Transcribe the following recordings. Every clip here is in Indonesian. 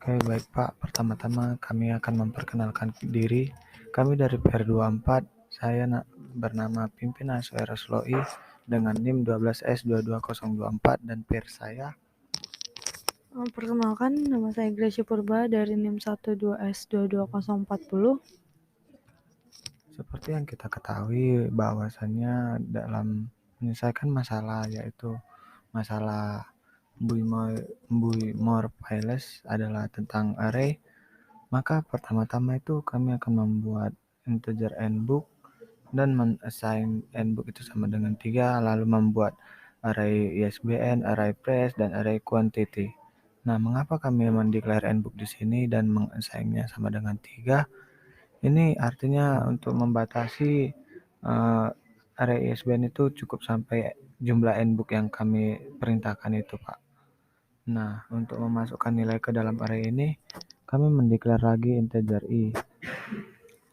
Oke, baik Pak. Pertama-tama kami akan memperkenalkan diri. Kami dari PR24. Saya bernama Pimpin Aswera Sloi dengan NIM 12S22024 dan PR saya. Perkenalkan, nama saya Gracia Purba dari NIM 12S22040. Seperti yang kita ketahui bahwasannya dalam menyelesaikan masalah yaitu masalah Buimor Piles adalah tentang array. Maka pertama-tama itu kami akan membuat integer nbook dan men-assign nbook itu sama dengan 3, lalu membuat array ISBN, array price, dan array quantity. Nah, mengapa kami mendeklar nbook di sini dan meng-assign-nya sama dengan 3? Ini artinya untuk membatasi array ISBN itu cukup sampai jumlah nbook yang kami perintahkan itu, Pak. Nah, untuk memasukkan nilai ke dalam array ini, kami mendeklar lagi integer i,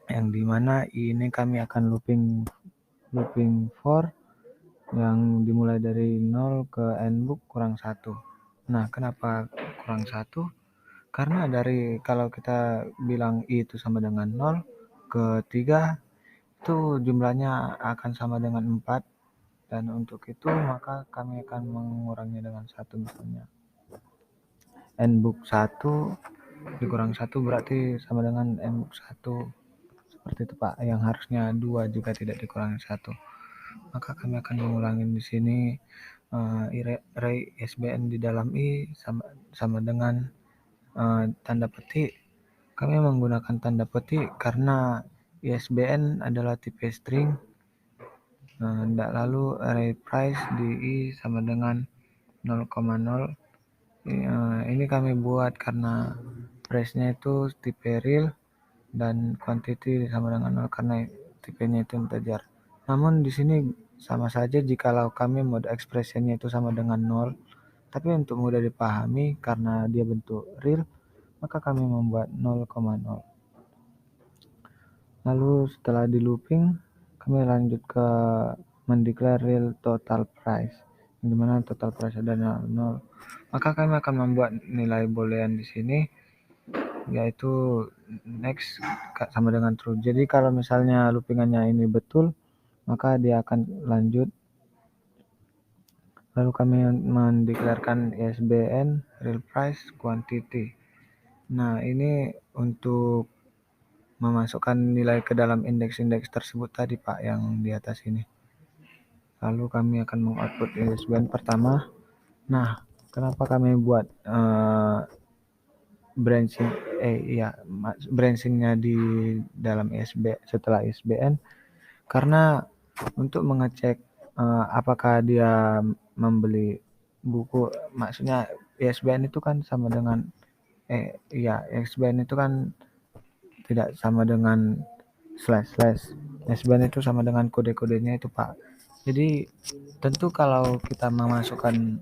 yang dimana i ini kami akan looping for yang dimulai dari 0 ke nbook kurang 1. Nah, kenapa kurang 1? Karena kalau kita bilang i itu sama dengan 0 ke 3, itu jumlahnya akan sama dengan 4. Dan untuk itu maka kami akan menguranginya dengan 1, misalnya nbook 1 dikurang 1 berarti sama dengan nbook 1. Seperti itu, Pak, yang harusnya 2 jika tidak dikurangi 1. Maka kami akan mengulangi di sini array ISBN di dalam i sama dengan tanda petik. Kami menggunakan tanda petik karena ISBN adalah tipe string. Lalu array price di i sama dengan 0,0. Ini kami buat karena price-nya itu tipe real dan quantity sama dengan 0 karena tipenya itu integer. Namun di sini sama saja jikalau kami mode expression-nya itu sama dengan 0. Tapi untuk mudah dipahami karena dia bentuk real, maka kami membuat 0,0. Lalu setelah di looping, kami lanjut ke mendeklar real total price, yang dimana total price adalah 0. Maka kami akan membuat nilai boolean di sini, yaitu next sama dengan true. Jadi kalau misalnya loopingannya ini betul, maka dia akan lanjut. Lalu kami mendeklarkan ISBN, real price, quantity. Nah, ini untuk memasukkan nilai ke dalam indeks-indeks tersebut tadi, Pak, yang di atas ini. Lalu kami akan mengoutput ISBN pertama. Nah, kenapa kami buat branchingnya di dalam setelah ISBN? Karena untuk mengecek apakah dia membeli buku, maksudnya ISBN itu kan sama dengan ISBN itu kan tidak sama dengan // ISBN itu sama dengan kode-kodenya itu, Pak. Jadi tentu kalau kita memasukkan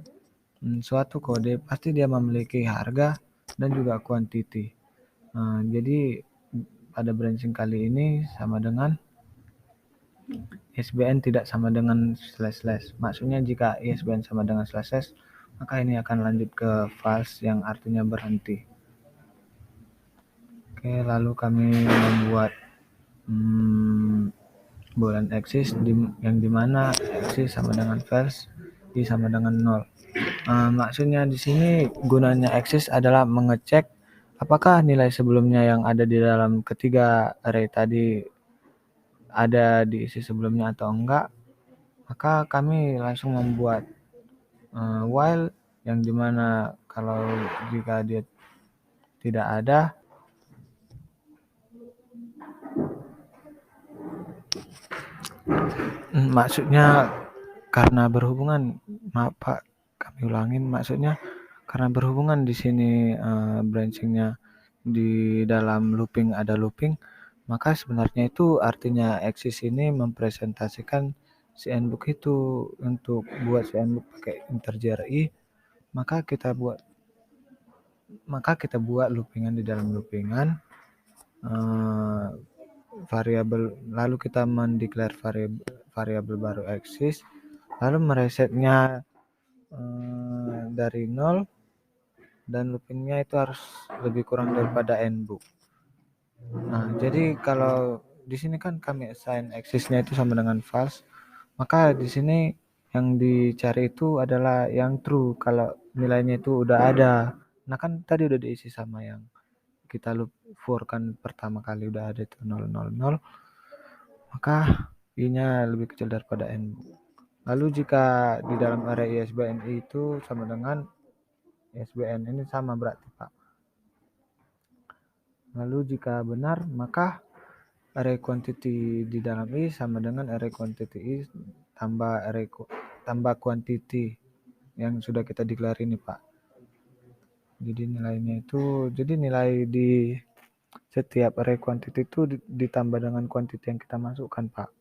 suatu kode, pasti dia memiliki harga dan juga quantity. Jadi pada branching kali ini sama dengan ISBN tidak sama dengan // Maksudnya jika ISBN sama dengan // maka ini akan lanjut ke false yang artinya berhenti. Oke, lalu kami membuat boolean axis yang dimana axis sama dengan false, i sama dengan 0. Maksudnya di sini gunanya axis adalah mengecek apakah nilai sebelumnya yang ada di dalam ketiga array tadi ada diisi sebelumnya atau enggak. Maka kami langsung membuat while yang dimana kalau jika dia tidak ada, maksudnya karena berhubungan, maaf Pak, kami ulangin, maksudnya karena berhubungan di sini branchingnya di dalam looping ada looping, maka sebenarnya itu artinya axis ini mempresentasikan si nbook itu. Untuk buat si nbook pakai integer i, maka kita buat loopingan di dalam loopingan variabel, lalu kita mendeklar variabel baru axis, lalu meresetnya dari 0 dan loopingnya itu harus lebih kurang daripada nbook. Nah, jadi kalau di sini kan kami assign axis-nya itu sama dengan false, maka di sini yang dicari itu adalah yang true kalau nilainya itu udah ada. Nah, kan tadi udah diisi sama yang kita loop for kan pertama kali udah ada itu 000, maka i-nya lebih kecil daripada n. Lalu jika di dalam array ISBN itu sama dengan ISBN ini sama berarti Pak. Lalu jika benar maka array quantity di dalam i sama dengan array quantity i tambah quantity yang sudah kita declare ini Pak. Jadi nilainya itu, jadi nilai di setiap array quantity itu ditambah dengan quantity yang kita masukkan Pak.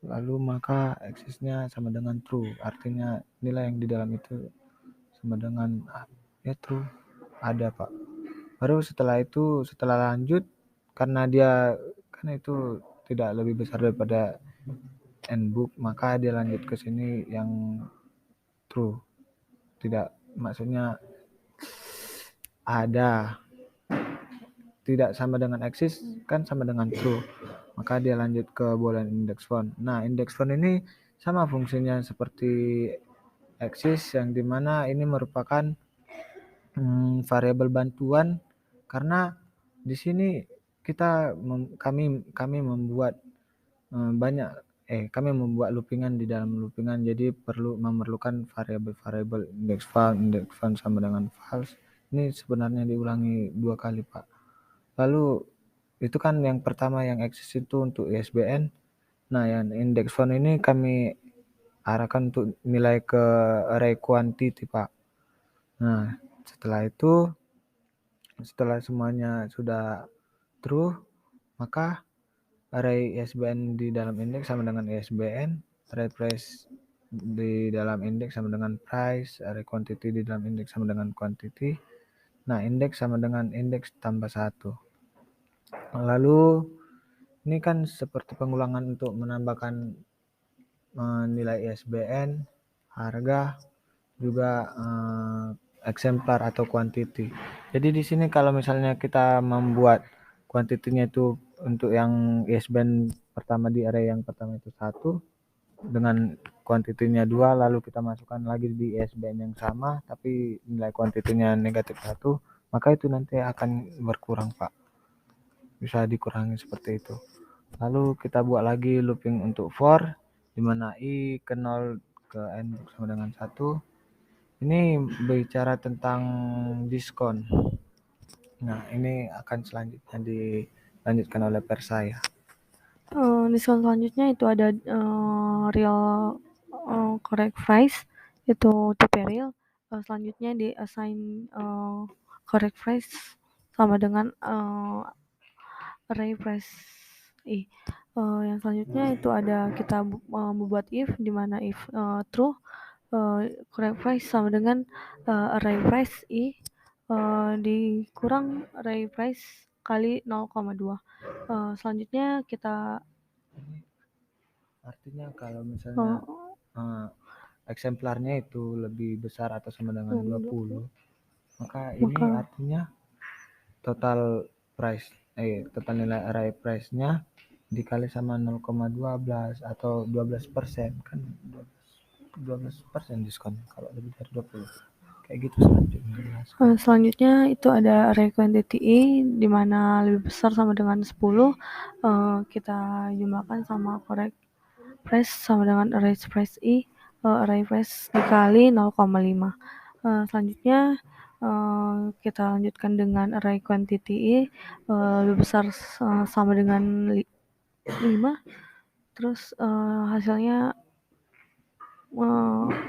Lalu maka axisnya sama dengan true, artinya nilai yang di dalam itu sama dengan ya true, ada Pak. Baru setelah itu, setelah lanjut, karena dia kan itu tidak lebih besar daripada nbook, maka dia lanjut ke sini yang true. Tidak, maksudnya ada, tidak sama dengan axis kan sama dengan true, maka dia lanjut ke boolean index font. Nah, index font ini sama fungsinya seperti axis, yang dimana ini merupakan variabel bantuan, karena di sini kami membuat kami membuat loopingan di dalam loopingan, jadi memerlukan variabel-variabel index font sama dengan false. Ini sebenarnya diulangi 2 kali Pak. Lalu itu kan yang pertama yang eksis itu untuk ISBN. Nah, yang index font ini kami arahkan untuk nilai ke array quantity Pak. Nah, setelah semuanya sudah true, maka array ISBN di dalam indeks sama dengan ISBN, array price di dalam indeks sama dengan price, array quantity di dalam indeks sama dengan quantity. Nah, indeks sama dengan indeks tambah 1. Lalu ini kan seperti pengulangan untuk menambahkan nilai ISBN, harga, juga eksemplar atau quantity. Jadi di sini kalau misalnya kita membuat kuantitinya itu untuk yang ISBN pertama di array yang pertama itu 1 dengan kuantitinya 2, lalu kita masukkan lagi di ISBN yang sama tapi nilai kuantitinya negatif 1, maka itu nanti akan berkurang Pak. Bisa dikurangi seperti itu. Lalu kita buat lagi looping untuk for, di mana i ke 0 ke n sama dengan 1. Ini bicara tentang diskon. Nah, ini akan selanjutnya dilanjutkan oleh Persaya. Diskon selanjutnya itu ada real correct price, itu tipe real. Selanjutnya di assign correct price sama dengan array price i. Yang selanjutnya itu ada kita membuat if, di mana if true, correct price sama dengan array price i dikurang array price kali 0,2. Selanjutnya kita Artinya kalau misalnya eksemplarnya itu lebih besar atau sama dengan 20, maka ini artinya total nilai array price-nya dikali sama 0,12 atau 12%, kan 12% diskon kalau lebih dari 20. Kayak gitu selanjutnya. Selanjutnya itu ada array quantity i, di mana lebih besar sama dengan 10, kita jumlahkan sama correct price sama dengan array price i, array price dikali 0,5. Selanjutnya kita lanjutkan dengan array quantity i lebih besar sama dengan 5, terus hasilnya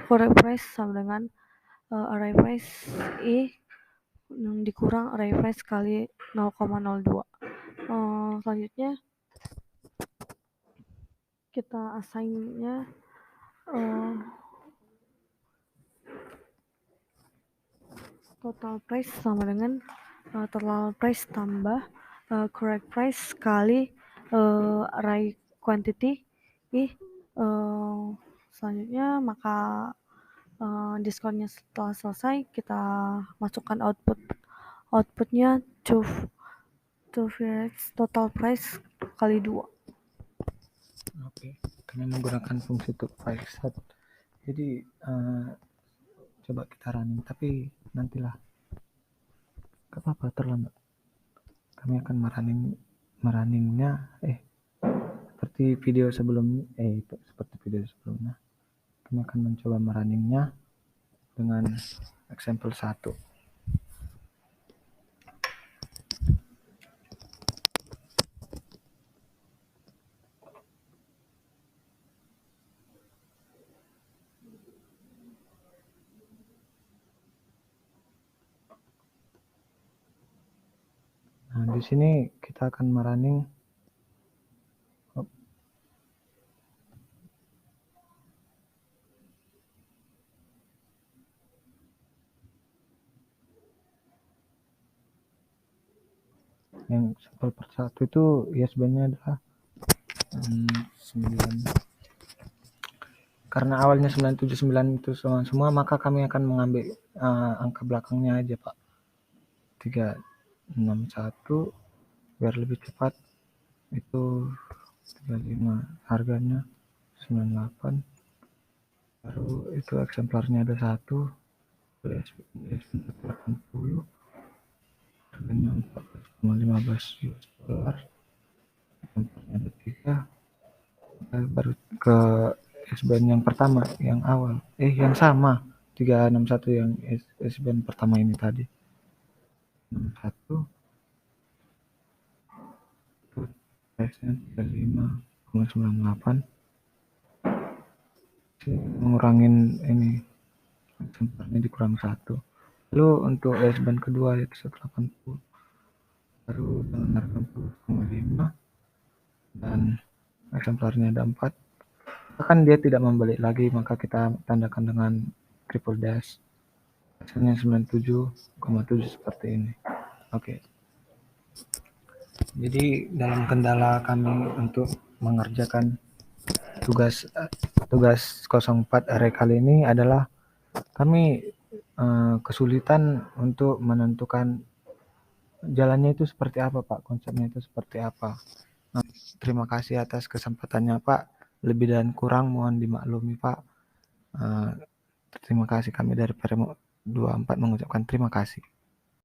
correct price sama dengan array price i dikurang array price kali 0,02. Selanjutnya kita assign-nya total price sama dengan total price tambah correct price kali array quantity i. Selanjutnya maka diskonnya setelah selesai kita masukkan outputnya to total price kali 2. Oke, kami menggunakan fungsi to price set. Jadi coba kita running, tapi nantilah, gak apa-apa terlambat. Kami akan merunningnya seperti video sebelumnya. Kami akan mencoba merunningnya dengan example 1. Nah, di sini kita akan merunning yang sampel per satu itu ISBN-nya adalah 9. Karena awalnya 979 itu semua, maka kami akan mengambil angka belakangnya aja, Pak. 361 biar lebih cepat. Itu 35, harganya 98. Baru itu eksemplarnya ada 1, 80, harganya 14,15 US dollar. Eksemplarnya ada 3. Baru ke SBN yang pertama, yang awal, yang sama 361 yang SBN pertama ini tadi. 61 price-nya 35,98. Mengurangin ini eksemplarnya dikurang 1. Lalu untuk SBN kedua yaitu 180 baru dengan harga 40,5 dan eksemplarnya ada 4. Bahkan dia tidak membalik lagi, maka kita tandakan dengan triple dash. Hasilnya 97,7 seperti ini. Oke. Jadi dalam kendala kami untuk mengerjakan tugas 04 array kali ini adalah kami kesulitan untuk menentukan jalannya itu seperti apa, Pak, konsepnya itu seperti apa. Terima kasih atas kesempatannya, Pak. Lebih dan kurang mohon dimaklumi, Pak. Terima kasih, kami dari Peremo 24 mengucapkan terima kasih.